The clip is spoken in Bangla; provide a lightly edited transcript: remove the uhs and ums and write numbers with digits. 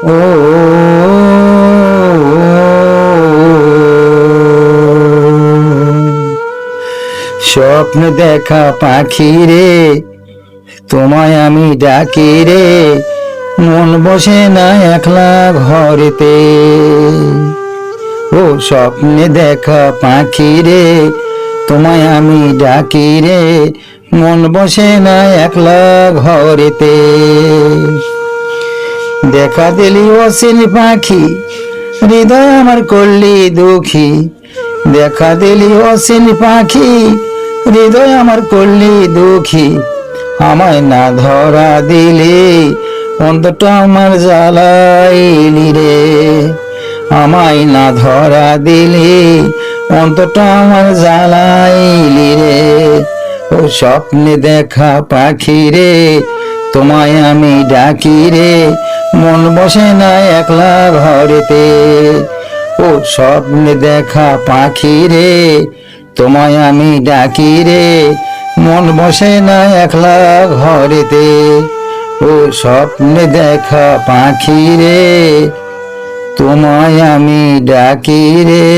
ও স্বপ্ন দেখা পাখি রে, তোমায় আমি ডাকি রে, মন বসে না একলা ঘরেতে। ও স্বপ্নে দেখা পাখি রে, তোমায় আমি ডাকি রে, মন বসে না একলা ঘরেতে। দেখা দিলি অসীন পাখি, হৃদয় আমার করলি দুঃখী। দেখা দিলি অসীন পাখি, হৃদয় আমার করলি দুঃখী। আমায় না ধরা দিলি, অন্তরটা আমার জ্বালাইলি রে। আমায় না ধরা দিলি, অন্তরটা আমার জ্বালাইলি রে। ও স্বপ্নে দেখা পাখি রে, তোমায় আমি ডাকি রে, মন বসে না একলা ঘরেতে। ও স্বপ্নে দেখা পাখি রে, তোমায় আমি ডাকি রে, মন বসে না একলা ঘরেতে। ও স্বপ্নে দেখা পাখি রে, তোমায় আমি ডাকি রে।